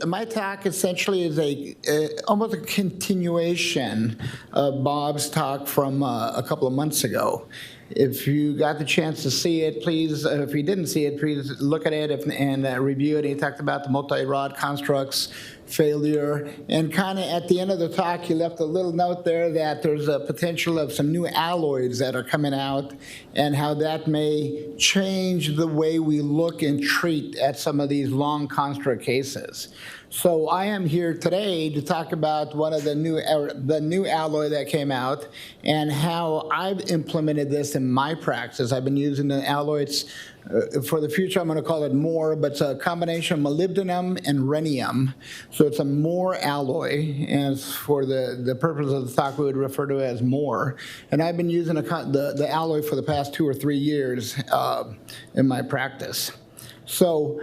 my talk essentially is almost a continuation of Bob's talk from a couple of months ago. If you got the chance to see it, please, if you didn't see it, please look at it and review it. He talked about the multi-rod constructs, failure, and kind of at the end of the talk, he left a little note there that there's a potential of some new alloys that are coming out and how that may change the way we look and treat at some of these long construct cases. So I am here today to talk about one of the new alloy that came out and how I've implemented this in my practice. I've been using the alloys for the future. I'm going to call it MoRe, but it's a combination of molybdenum and rhenium. So it's a MoRe alloy, and for the purpose of the talk, we would refer to it as MoRe. And I've been using the alloy for the past 2 or 3 years in my practice. So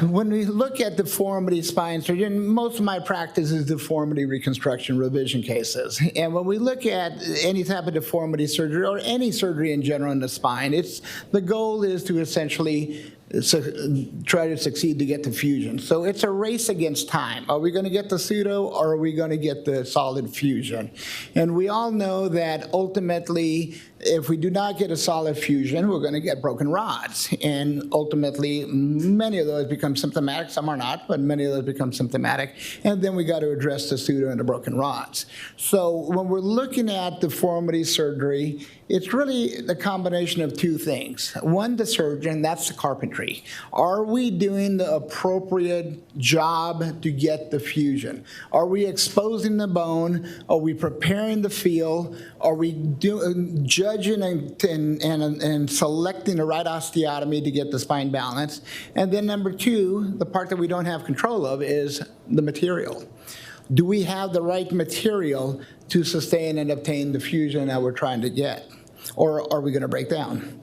when we look at deformity spine surgery, most of my practice is deformity reconstruction revision cases. And when we look at any type of deformity surgery or any surgery in general in the spine, the goal is to essentially try to succeed to get to fusion. So it's a race against time. Are we going to get the pseudo or are we going to get the solid fusion? And we all know that ultimately, if we do not get a solid fusion, we're going to get broken rods. And ultimately, many of those become symptomatic. Some are not, but many of those become symptomatic. And then we got to address the pseudo and the broken rods. So when we're looking at deformity surgery, it's really the combination of 2 things. One, the surgeon, that's the carpentry. Are we doing the appropriate job to get the fusion? Are we exposing the bone? Are we preparing the field? Are we judging and selecting the right osteotomy to get the spine balanced? And then number 2, the part that we don't have control of is the material. Do we have the right material to sustain and obtain the fusion that we're trying to get? Or are we going to break down?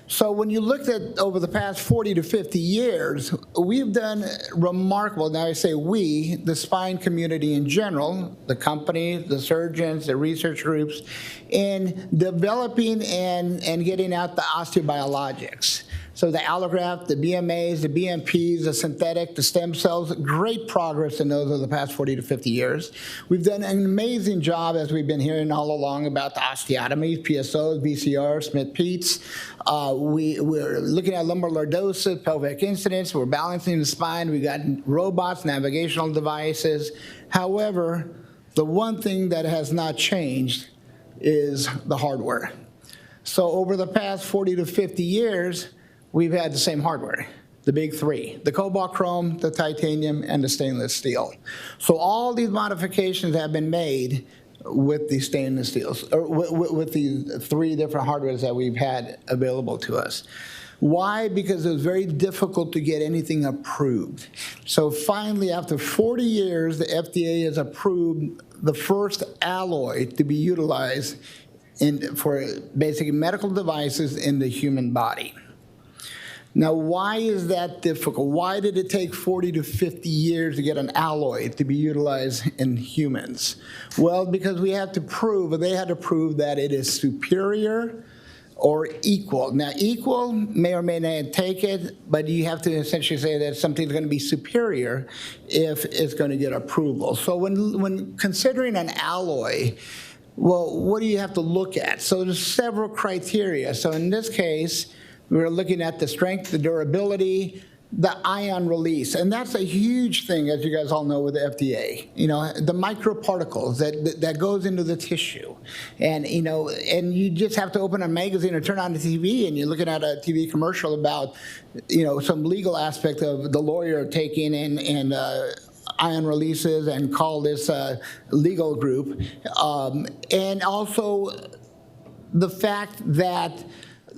So when you looked at over the past 40 to 50 years, we've done remarkable, now I say we, the spine community in general, the company, the surgeons, the research groups, in developing and getting out the osteobiologics. So the allograft, the BMAs, the BMPs, the synthetic, the stem cells, great progress in those over the past 40 to 50 years. We've done an amazing job, as we've been hearing all along, about the osteotomies, PSOs, BCR, Smith-Peets. We're looking at lumbar lordosis, pelvic incidence. We're balancing the spine. We got robots, navigational devices. However, the one thing that has not changed is the hardware. So over the past 40 to 50 years, we've had the same hardware, the big 3, the cobalt chrome, the titanium, and the stainless steel. So all these modifications have been made with the stainless steels, or with the 3 different hardwares that we've had available to us. Why? Because it was very difficult to get anything approved. So finally, after 40 years, the FDA has approved the first alloy to be utilized for basically medical devices in the human body. Now, why is that difficult? Why did it take 40 to 50 years to get an alloy to be utilized in humans? Well, because we have to prove, or they had to prove, that it is superior or equal. Now, equal may or may not take it, but you have to essentially say that something's going to be superior if it's going to get approval. So when considering an alloy, well, what do you have to look at? So there's several criteria. So in this case, we're looking at the strength, the durability, the ion release. And that's a huge thing, as you guys all know, with the FDA. You know, the microparticles that goes into the tissue. And, you know, and you just have to open a magazine or turn on the TV and you're looking at a TV commercial about, you know, some legal aspect of the lawyer taking in ion releases and call this legal group. And also the fact that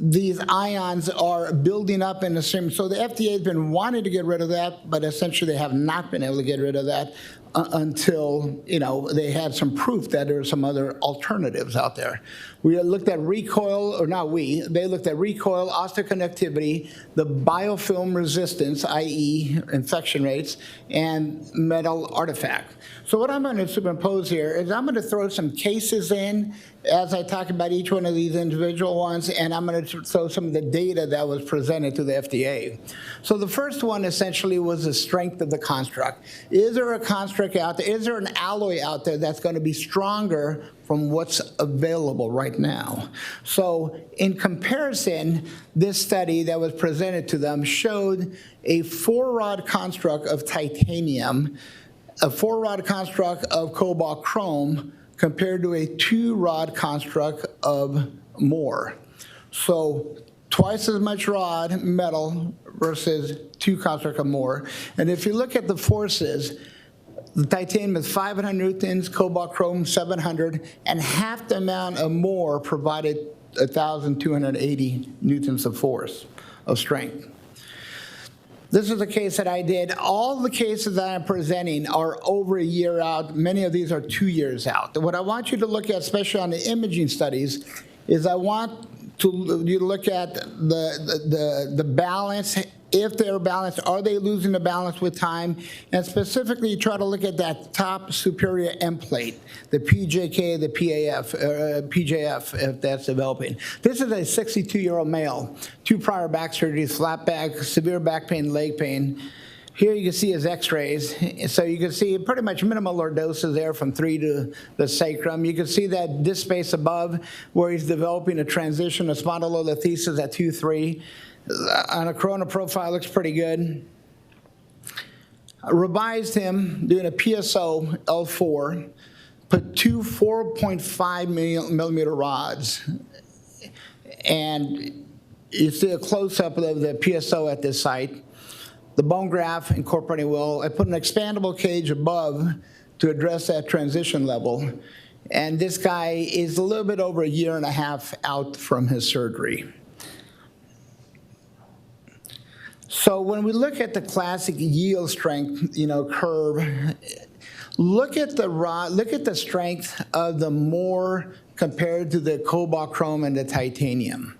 these ions are building up in the stream. So the FDA has been wanting to get rid of that, but essentially they have not been able to get rid of that until, they had some proof that there are some other alternatives out there. We looked at recoil, or not we, they looked at recoil, osteoconductivity, the biofilm resistance, i.e. infection rates, and metal artifact. So what I'm going to superimpose here is I'm going to throw some cases in as I talk about each one of these individual ones, and I'm going to throw some of the data that was presented to the FDA. So the first one essentially was the strength of the construct. Is there a construct out there? Is there an alloy out there that's going to be stronger from what's available right now? So in comparison, this study that was presented to them showed a 4-rod construct of titanium, a 4-rod construct of cobalt chrome, compared to a 2-rod construct of MoRe. So twice as much rod metal versus 2 construct of MoRe. And if you look at the forces, the titanium is 500 newtons, cobalt chrome 700, and half the amount of MoRe provided 1,280 newtons of force, of strength. This is a case that I did. All the cases that I'm presenting are over a year out. Many of these are 2 years out. What I want you to look at, especially on the imaging studies, is I want you to look at the balance. If they're balanced, are they losing the balance with time? And specifically, try to look at that top superior end plate, the PJK, the PJF, if that's developing. This is a 62-year-old male, 2 prior back surgeries, flat back, severe back pain, leg pain. Here you can see his x-rays. So you can see pretty much minimal lordosis there from 3 to the sacrum. You can see that disc space above where he's developing a transition of spondylolisthesis at 2-3. On a corona profile, looks pretty good. I revised him doing a PSO L4, put 2 4.5 millimeter rods, and you see a close-up of the PSO at this site. The bone graft incorporating well. I put an expandable cage above to address that transition level, and this guy is a little bit over a year and a half out from his surgery. So when we look at the classic yield strength, curve, look at the rod, look at the strength of the MoRe compared to the cobalt chrome and the titanium.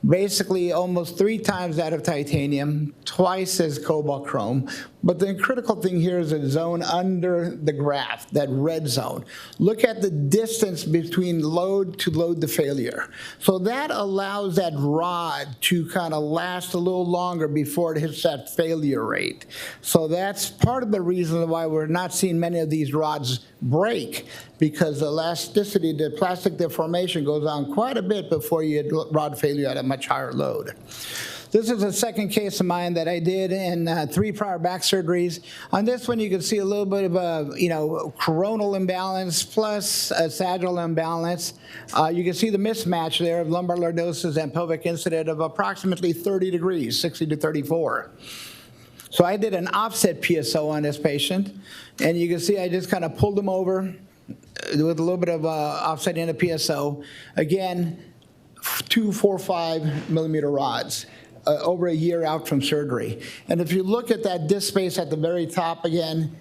Basically, almost 3 times that of titanium, twice as cobalt chrome. But the critical thing here is the zone under the graph, that red zone. Look at the distance between load to failure. So that allows that rod to kind of last a little longer before it hits that failure rate. So that's part of the reason why we're not seeing many of these rods break, because the elasticity, the plastic deformation goes on quite a bit before you hit rod failure at a much higher load. This is a second case of mine that I did in 3 prior back surgeries. On this one, you can see a little bit of a coronal imbalance plus a sagittal imbalance. You can see the mismatch there of lumbar lordosis and pelvic incident of approximately 30 degrees, 60 to 34. So I did an offset PSO on this patient, and you can see I just kind of pulled him over with a little bit of offset in a PSO. Again, 2 4.5 millimeter rods. Over a year out from surgery. And if you look at that disc space at the very top again,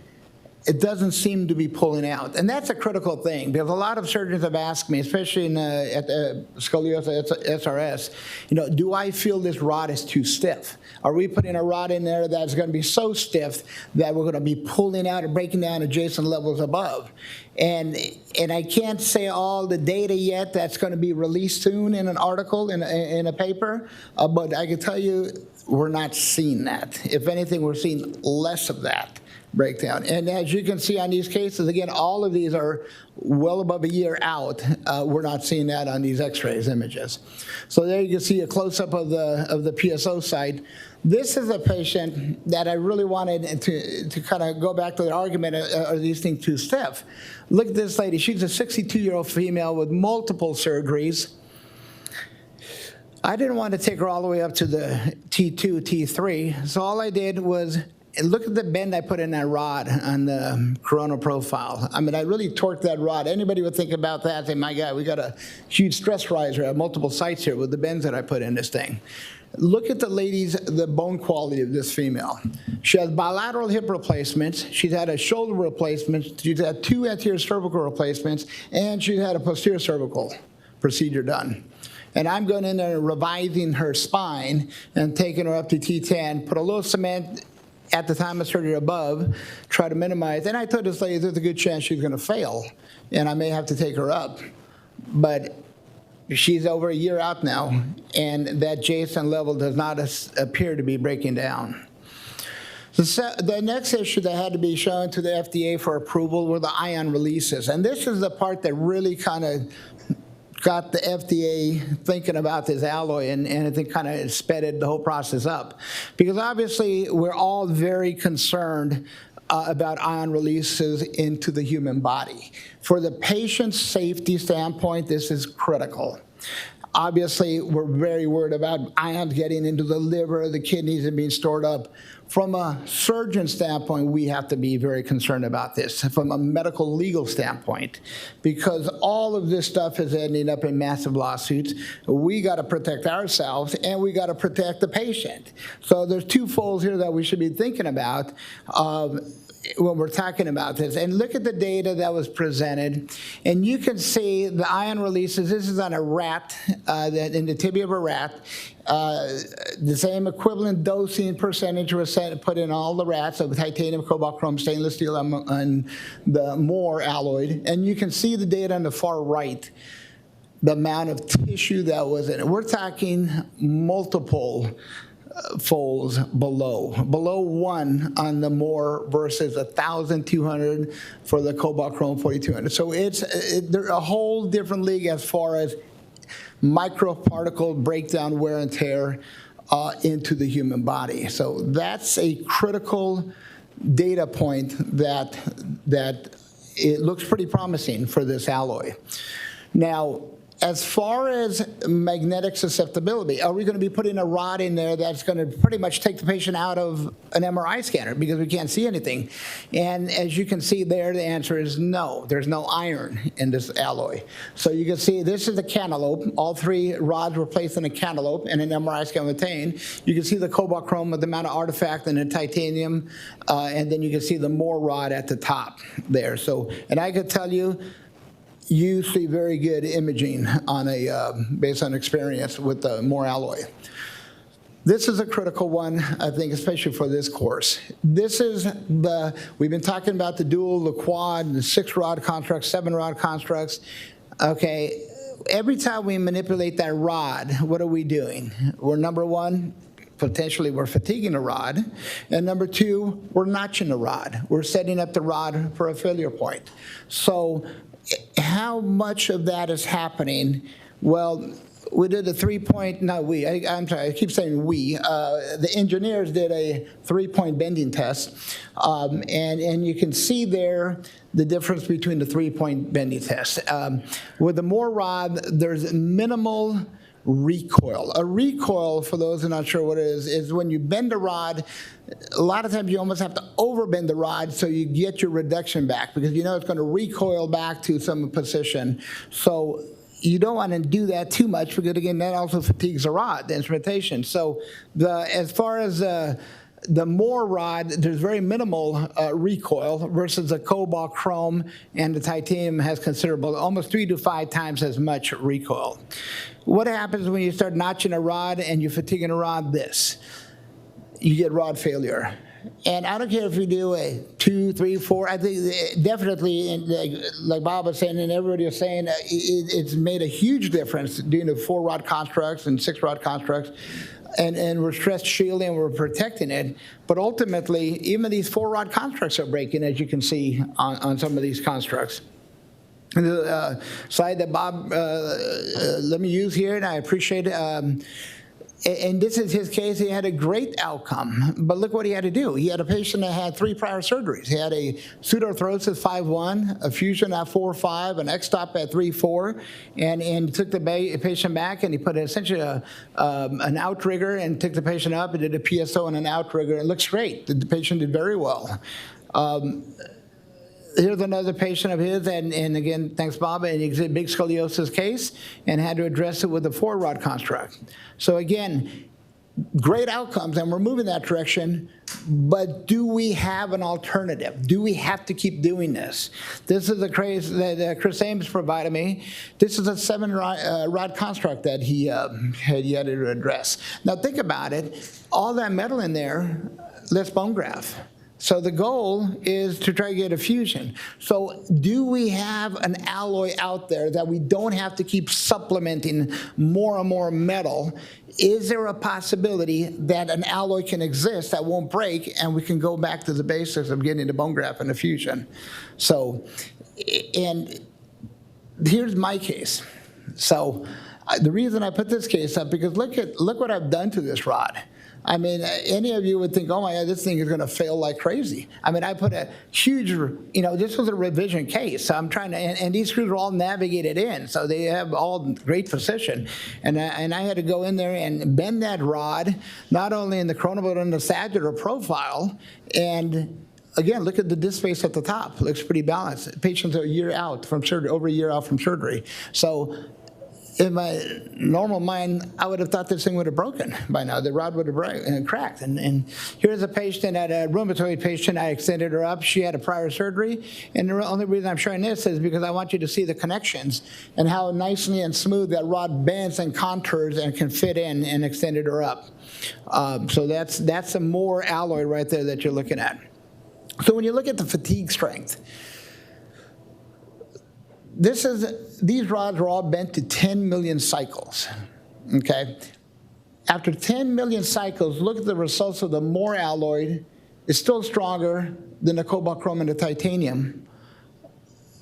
it doesn't seem to be pulling out. And that's a critical thing, because a lot of surgeons have asked me, especially at the scoliosis SRS, do I feel this rod is too stiff? Are we putting a rod in there that's going to be so stiff that we're going to be pulling out and breaking down adjacent levels above? And I can't say all the data yet. That's going to be released soon in an article, in a paper, but I can tell you we're not seeing that. If anything, we're seeing less of that breakdown. And as you can see on these cases, again, all of these are well above a year out. We're not seeing that on these x-rays images. So there you can see a close-up of the PSO site. This is a patient that I really wanted to kind of go back to the argument, are these things too stiff? Look at this lady. She's a 62-year-old female with multiple surgeries. I didn't want to take her all the way up to the T2, T3, so all I did was look at the bend I put in that rod on the coronal profile. I mean, I really torqued that rod. Anybody would think about that, say, my God, we got a huge stress riser at multiple sites here with the bends that I put in this thing. Look at the bone quality of this female. She has bilateral hip replacements. She's had a shoulder replacement. She's had 2 anterior cervical replacements, and she's had a posterior cervical procedure done. And I'm going in there and revising her spine and taking her up to T10, put a little cement at the time of surgery above, try to minimize. And I told this lady there's a good chance she's going to fail, and I may have to take her up. But she's over a year out now, and that JSON level does not appear to be breaking down. The next issue that had to be shown to the FDA for approval were the ion releases. And this is the part that really kind of got the FDA thinking about this alloy, and I think kind of sped the whole process up. Because obviously, we're all very concerned about ion releases into the human body. For the patient's safety standpoint, this is critical. Obviously, we're very worried about ions getting into the liver, the kidneys, and being stored up. From a surgeon standpoint, we have to be very concerned about this, from a medical legal standpoint, because all of this stuff is ending up in massive lawsuits. We got to protect ourselves, and we got to protect the patient. So there's 2 folds here that we should be thinking about when we're talking about this. And look at the data that was presented, and you can see the ion releases. This is on a rat, in the tibia of a rat. The same equivalent dosing percentage was put in all the rats of titanium, cobalt, chrome, stainless steel, and the MoRe alloy. And you can see the data on the far right, the amount of tissue that was in it. We're talking multiple folds below 1 on the MoRe versus 1,200 for the cobalt chrome 4200. So they're a whole different league as far as microparticle breakdown, wear and tear into the human body. So that's a critical data point that it looks pretty promising for this alloy. Now, as far as magnetic susceptibility, are we going to be putting a rod in there that's going to pretty much take the patient out of an MRI scanner because we can't see anything? And as you can see there, the answer is no. There's no iron in this alloy. So you can see this is a cantaloupe. All 3 rods were placed in a cantaloupe, and an MRI scan was obtained. You can see the cobalt chrome with the amount of artifact and the titanium, and then you can see the MoRe rod at the top there. So, and I could tell you, you see very good imaging on based on experience with the MoRe alloy. This is a critical one, I think, especially for this course. This is we've been talking about the dual, the quad, the 6-rod constructs, 7-rod constructs. Okay, every time we manipulate that rod, what are we doing? We're, number 1, potentially we're fatiguing a rod, and number 2, we're notching a rod. We're setting up the rod for a failure point. So how much of that is happening? Well, we did a 3-point, not we, I'm sorry, I keep saying we. The engineers did a 3-point bending test, and you can see there the difference between the 3-point bending test. With the MoRe rod, there's minimal recoil. A recoil, for those who are not sure what it is when you bend a rod, a lot of times you almost have to overbend the rod so you get your reduction back, because you know it's going to recoil back to some position. So you don't want to do that too much, because again, that also fatigues the rod, the instrumentation. So as far as the MoRe rod, there's very minimal recoil versus the cobalt chrome, and the titanium has considerable, almost 3 to 5 times as much recoil. What happens when you start notching a rod and you're fatiguing a rod? This. You get rod failure. And I don't care if you do a 2, 3, 4. I think definitely, like Bob was saying and everybody was saying, it's made a huge difference doing the 4-rod constructs and 6-rod constructs. And we're stress shielding and we're protecting it. But ultimately, even these 4-rod constructs are breaking, as you can see on some of these constructs. And the slide that Bob let me use here, and I appreciate it. And this is his case. He had a great outcome, but look what he had to do. He had a patient that had 3 prior surgeries. He had a pseudoarthrosis 5-1, a fusion at 4-5, an X-stop at 3-4, and took the patient back, and he put essentially an outrigger and took the patient up and did a PSO and an outrigger. It looks great. The patient did very well. Here's another patient of his, and again, thanks, Bob, and he's a big scoliosis case and had to address it with a 4-rod construct. So again, great outcomes, and we're moving that direction, But do we have an alternative? Do we have to keep doing this? This is the craze that Chris Ames provided me. This is a 7-rod construct that he had yet to address. Now think about it. All that metal in there, let's bone graft. So the goal is to try to get a fusion. So do we have an alloy out there that we don't have to keep supplementing more and more metal? Is there a possibility that an alloy can exist that won't break and we can go back to the basics of getting the bone graft and the fusion? So, and here's my case. So the reason I put this case up, because look what I've done to this rod. I mean, any of you would think, oh my God, this thing is going to fail like crazy. I mean, I put a huge, this was a revision case. So I'm trying to, and these screws are all navigated in, so they have all great precision. And I had to go in there and bend that rod, not only in the coronal but in the sagittal profile. And again, look at the disc space at the top. Looks pretty balanced. Patients are a year out from surgery, over a year out from surgery. So in my normal mind, I would have thought this thing would have broken by now. The rod would have cracked. And here's a patient, a rheumatoid patient. I extended her up. She had a prior surgery. And the only reason I'm showing this is because I want you to see the connections and how nicely and smooth that rod bends and contours and can fit in, and extended her up. So that's a MoRe alloy right there that you're looking at. So when you look at the fatigue strength, these rods are all bent to 10 million cycles, okay? After 10 million cycles, look at the results of the MoRe alloy. It's still stronger than the cobalt, chrome, and the titanium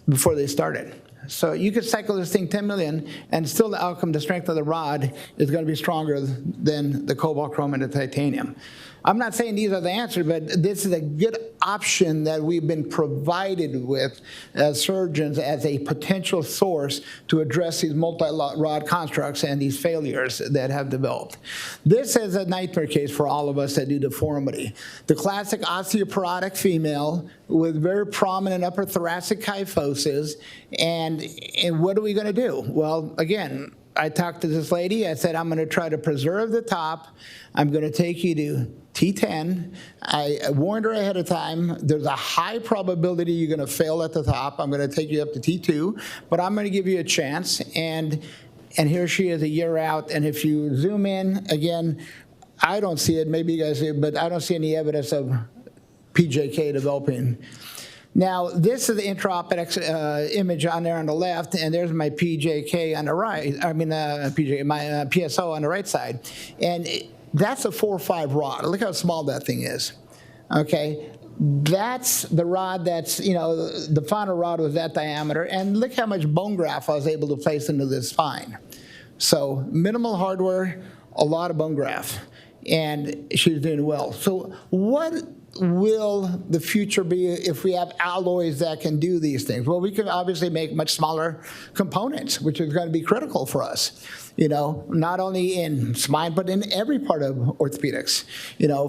before they started. So you could cycle this thing 10 million, and still the outcome, the strength of the rod, is going to be stronger than the cobalt, chrome, and the titanium. I'm not saying these are the answer, but this is a good option that we've been provided with as surgeons as a potential source to address these multi-rod constructs and these failures that have developed. This is a nightmare case for all of us that do deformity. The classic osteoporotic female with very prominent upper thoracic kyphosis, and what are we going to do? Well, again, I talked to this lady. I said, I'm going to try to preserve the top. I'm going to take you to T10. I warned her ahead of time. There's a high probability you're going to fail at the top. I'm going to take you up to T2, but I'm going to give you a chance. And here she is a year out. And if you zoom in, again, I don't see it. Maybe you guys see it, but I don't see any evidence of PJK developing. Now, this is the intraoperative image on there on the left, and there's my PJK on the right. I mean, my PSO on the right side. And that's a 4-5 rod. Look how small that thing is, okay? That's the rod that's, the final rod was that diameter, and look how much bone graft I was able to place into this spine. So minimal hardware, a lot of bone graft, and she's doing well. So what will the future be if we have alloys that can do these things? Well, we can obviously make much smaller components, which is going to be critical for us, not only in spine, but in every part of orthopedics,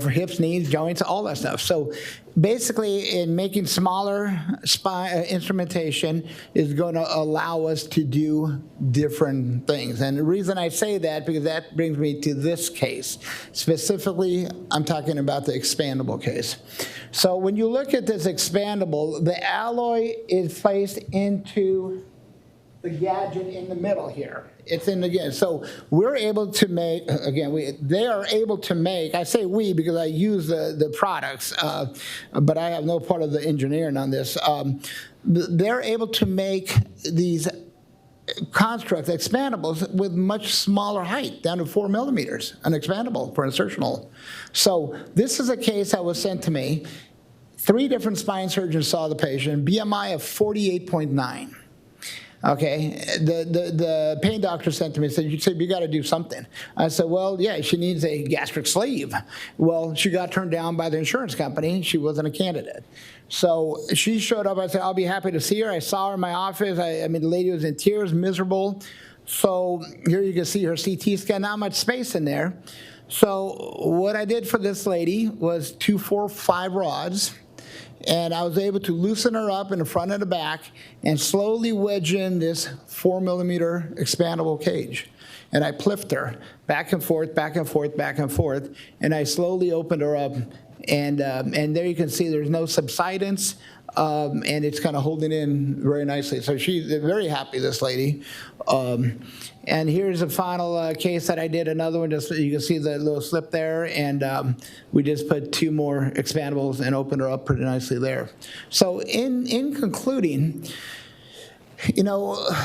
for hips, knees, joints, all that stuff. So basically, in making smaller spine instrumentation is going to allow us to do different things. And the reason I say that, because that brings me to this case. Specifically, I'm talking about the expandable case. So when you look at this expandable, the alloy is placed into the gadget in the middle here. It's in the, so we're able to make, again, they are able to make, I say we because I use the products, but I have no part of the engineering on this. They're able to make these constructs, expandables, with much smaller height, down to 4 millimeters, an expandable for insertional. So this is a case that was sent to me. 3 different spine surgeons saw the patient, BMI of 48.9. Okay, the pain doctor sent to me and said, you got to do something. I said, well, yeah, she needs a gastric sleeve. Well, she got turned down by the insurance company. She wasn't a candidate. So she showed up. I said, I'll be happy to see her. I saw her in my office. I mean, the lady was in tears, miserable. So here you can see her CT scan, not much space in there. So what I did for this lady was 2, 4, 5 rods. And I was able to loosen her up in the front and the back and slowly wedge in this 4 millimeter expandable cage. and I pliffed her back and forth, back and forth, back and forth, and I slowly opened her up, and there you can see there's no subsidence, and it's kind of holding in very nicely. So she's very happy, this lady. And here's a final case that I did, another one, just you can see the little slip there, and we just put 2 more expandables and opened her up pretty nicely there. So in concluding,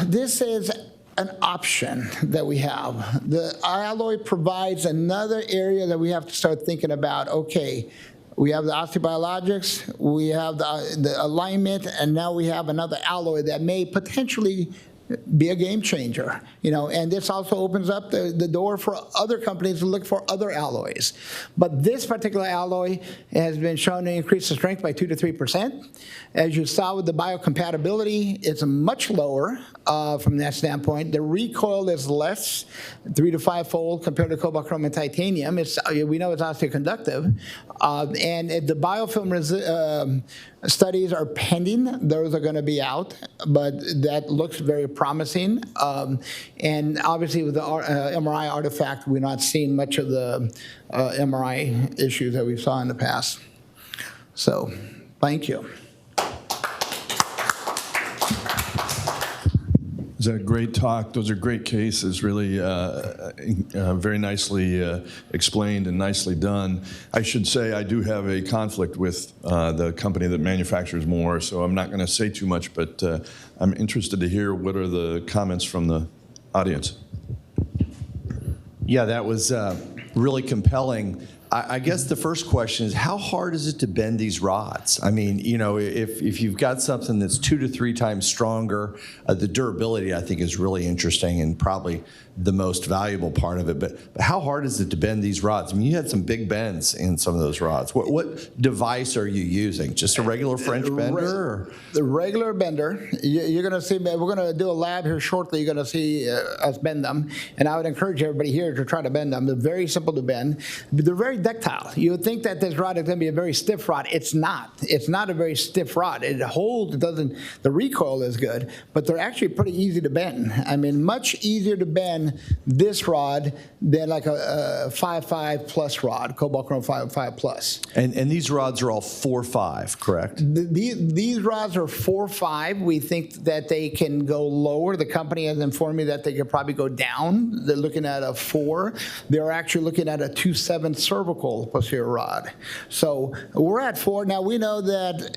this is an option that we have. The alloy provides another area that we have to start thinking about. Okay, we have the osteobiologics, we have the alignment, and now we have another alloy that may potentially be a game changer, and this also opens up the door for other companies to look for other alloys. But this particular alloy has been shown to increase the strength by 2 to 3%. As you saw with the biocompatibility, it's much lower from that standpoint. The recoil is less, 3 to 5-fold compared to cobalt, chrome, and titanium. We know it's osteoconductive. And the biofilm studies are pending. Those are going to be out, but that looks very promising. And obviously with the MRI artifact, we're not seeing much of the MRI issues that we saw in the past. So, thank you. It was a great talk. Those are great cases, really very nicely explained and nicely done. I should say I do have a conflict with the company that manufactures MoRe, so I'm not going to say too much, but I'm interested to hear what are the comments from the audience. Yeah, that was really compelling. I guess the first question is, how hard is it to bend these rods? I mean, if you've got something that's 2 to 3 times stronger, the durability, I think, is really interesting and probably the most valuable part of it. But how hard is it to bend these rods? I mean, you had some big bends in some of those rods. What device are you using? Just a regular French bender? Or? The regular bender. You're going to see, we're going to do a lab here shortly. You're going to see us bend them. And I would encourage everybody here to try to bend them. They're very simple to bend. They're very ductile. You would think that this rod is going to be a very stiff rod. It's not. It's not a very stiff rod. It holds. It doesn't. The recoil is good, but they're actually pretty easy to bend. I mean, much easier to bend this rod than like a 5.5 plus rod, cobalt chrome 5.5 plus. And these rods are all 4.5, correct? These rods are 4.5. We think that they can go lower. The company has informed me that they could probably go down. They're looking at a 4. They're actually looking at a 2.7 cervical posterior rod. So we're at 4. Now we know that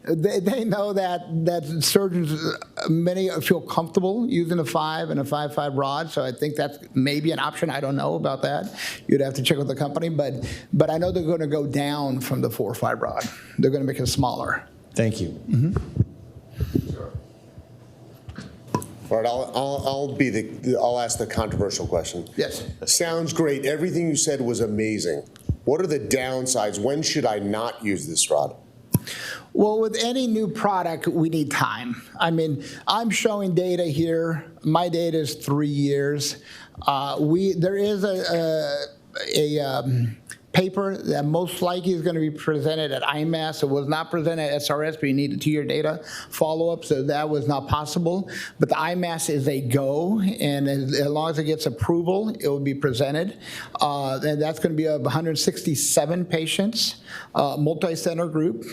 they know that surgeons, many feel comfortable using a 5 and a 5.5 rod. So I think that's maybe an option. I don't know about that. You'd have to check with the company, but I know they're going to go down from the 4.5 rod. They're going to make it smaller. Thank you. Mm-hmm. Sure. All right, I'll ask the controversial question. Yes. Sounds great. Everything you said was amazing. What are the downsides? When should I not use this rod? Well, with any new product, we need time. I mean, I'm showing data here. My data is 3 years. There is a paper that most likely is going to be presented at IMAS. It was not presented at SRS, but you needed 2-year data follow-up, so that was not possible. But the IMAS is a go, and as long as it gets approval, it will be presented. And that's going to be of 167 patients, multi-center group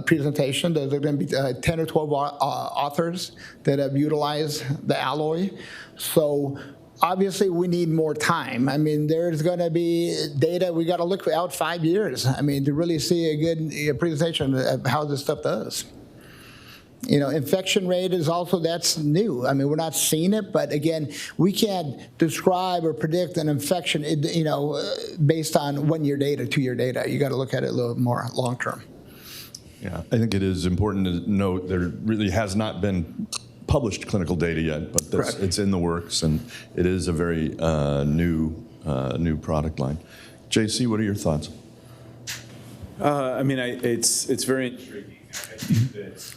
presentation. There's going to be 10 or 12 authors that have utilized the alloy. So obviously, we need more time. I mean, there's going to be data. We got to look out 5 years. I mean, to really see a good presentation of how this stuff does. Infection rate is also, that's new. I mean, we're not seeing it, but again, we can't describe or predict an infection, based on 1-year data, 2-year data. You got to look at it a little more long term. Yeah, I think it is important to note there really has not been published clinical data yet, but it's in the works, and it is a very new product line. JC, what are your thoughts? I mean, it's very intriguing. I think that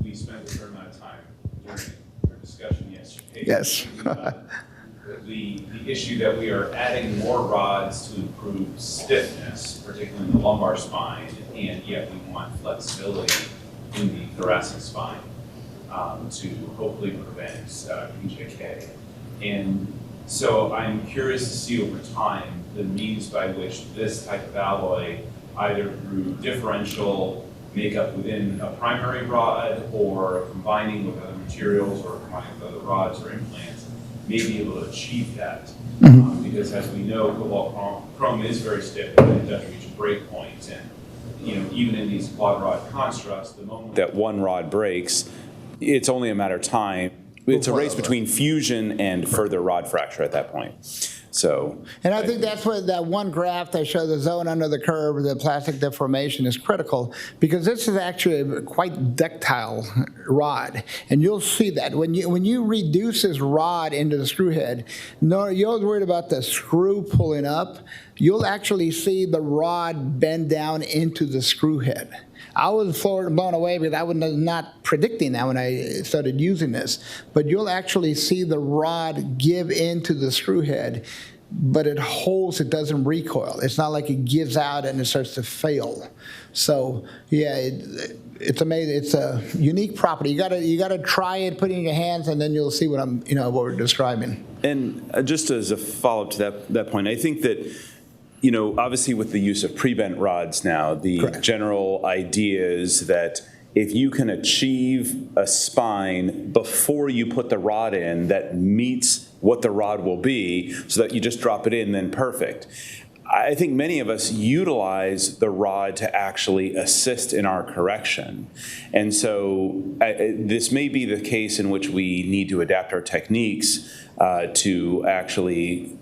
we spent a certain amount of time during our discussion yesterday. Yes. The issue that we are adding more rods to improve stiffness, particularly in the lumbar spine, and yet we want flexibility in the thoracic spine. To hopefully prevent PJK. And so I'm curious to see over time the means by which this type of alloy, either through differential makeup within a primary rod or combining with other materials or combining with other rods or implants, may be able to achieve that. Because as we know, cobalt chrome is very stiff and it does reach a break point. And even in these quad rod constructs, the moment that one rod breaks, it's only a matter of time. It's a race between fusion and further rod fracture at that point. So, and I think that's what that one graph that shows the zone under the curve, the plastic deformation, is critical, because this is actually a quite ductile rod, and you'll see that when you reduce this rod into the screw head. No, you're worried about the screw pulling up. You'll actually see the rod bend down into the screw head. I was blown away because I was not predicting that when I started using this. But you'll actually see the rod give into the screw head, but it holds, it doesn't recoil. It's not like it gives out and it starts to fail. So yeah, it's amazing. It's a unique property. You gotta try it, put it in your hands, and then you'll see what what we're describing. And just as a follow-up to that point, I think that obviously with the use of pre-bent rods now, the Correct. general idea is that if you can achieve a spine before you put the rod in that meets what the rod will be, so that you just drop it in, then perfect. I think many of us utilize the rod to actually assist in our correction. And so this may be the case in which we need to adapt our techniques to actually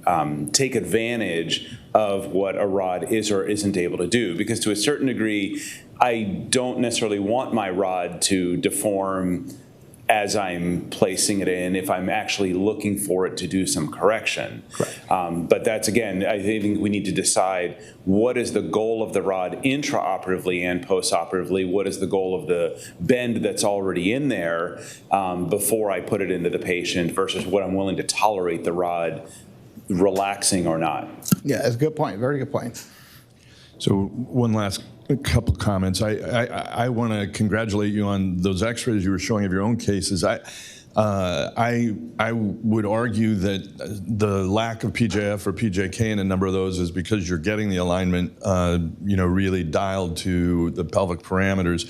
take advantage of what a rod is or isn't able to do. Because to a certain degree, I don't necessarily want my rod to deform as I'm placing it in if I'm actually looking for it to do some correction. But that's, again, I think we need to decide what is the goal of the rod intraoperatively and postoperatively, what is the goal of the bend that's already in there before I put it into the patient versus what I'm willing to tolerate the rod relaxing or not. Yeah, that's a good point. Very good point. So one last couple comments. I want to congratulate you on those X-rays you were showing of your own cases. I would argue that the lack of PJF or PJK in a number of those is because you're getting the alignment, really dialed to the pelvic parameters.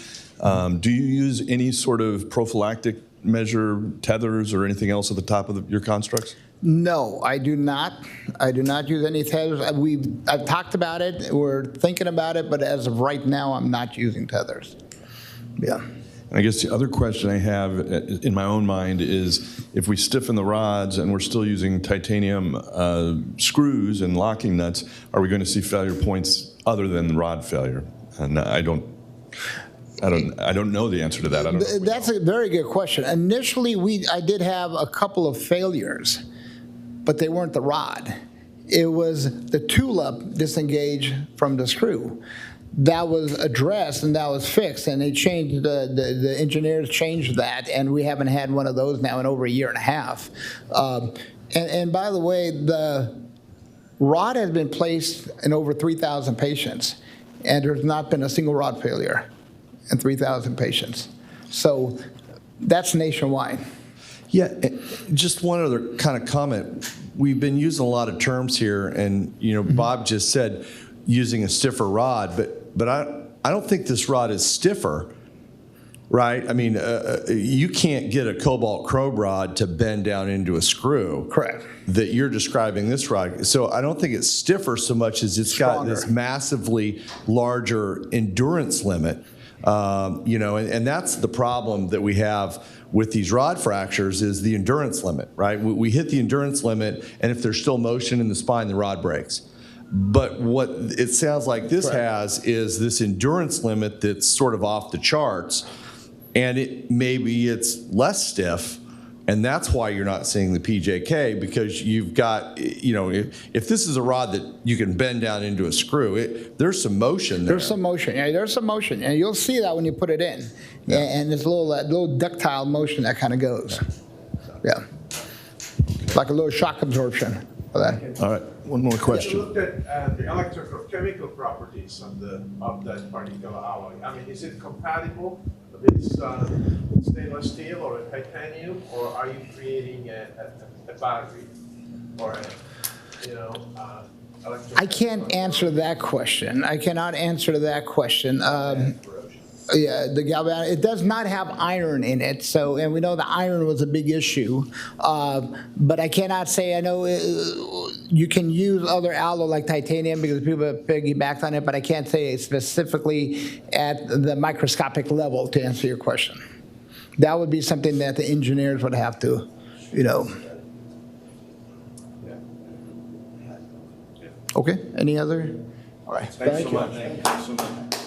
Do you use any sort of prophylactic measure, tethers, or anything else at the top of your constructs? No, I do not. I do not use any tethers. I've talked about it. We're thinking about it, but as of right now, I'm not using tethers. Yeah. And I guess the other question I have in my own mind is, if we stiffen the rods and we're still using titanium screws and locking nuts, are we going to see failure points other than rod failure? And I don't know the answer to that. That's a very good question. Initially, I did have a couple of failures, but they weren't the rod. It was the tulip disengaged from the screw. That was addressed and that was fixed, and they changed, the engineers changed that, and we haven't had one of those now in over a year and a half. And by the way, the rod has been placed in over 3,000 patients, and there's not been a single rod failure in 3,000 patients. So that's nationwide. Yeah, just one other kind of comment. We've been using a lot of terms here, and Bob just said using a stiffer rod, but I don't think this rod is stiffer, right? I mean, you can't get a cobalt chrome rod to bend down into a screw. Correct. That you're describing this rod. So I don't think it's stiffer so much as it's Stronger. got this massively larger endurance limit. And that's the problem that we have with these rod fractures is the endurance limit, right? We hit the endurance limit, and if there's still motion in the spine, the rod breaks. But what it sounds like this has is this endurance limit that's sort of off the charts, and maybe it's less stiff, and that's why you're not seeing the PJK, because you've got, if this is a rod that you can bend down into a screw, there's some motion there. There's some motion. Yeah, there's some motion, and you'll see that when you put it in. Yeah. And there's a little ductile motion that kind of goes. Yeah. Like a little shock absorption for that. All right, one more question. You looked at the electrochemical properties of that particular alloy. I mean, is it compatible with stainless steel or titanium, or are you creating a a battery or a, electric. I can't answer that question. I cannot answer that question. Yeah, the galvanic, it does not have iron in it, so, and we know the iron was a big issue. But I cannot say, I know you can use other alloy like titanium because people have piggybacked on it, but I can't say specifically at the microscopic level to answer your question. That would be something that the engineers would have to, Okay, any other? All right. Thanks so much.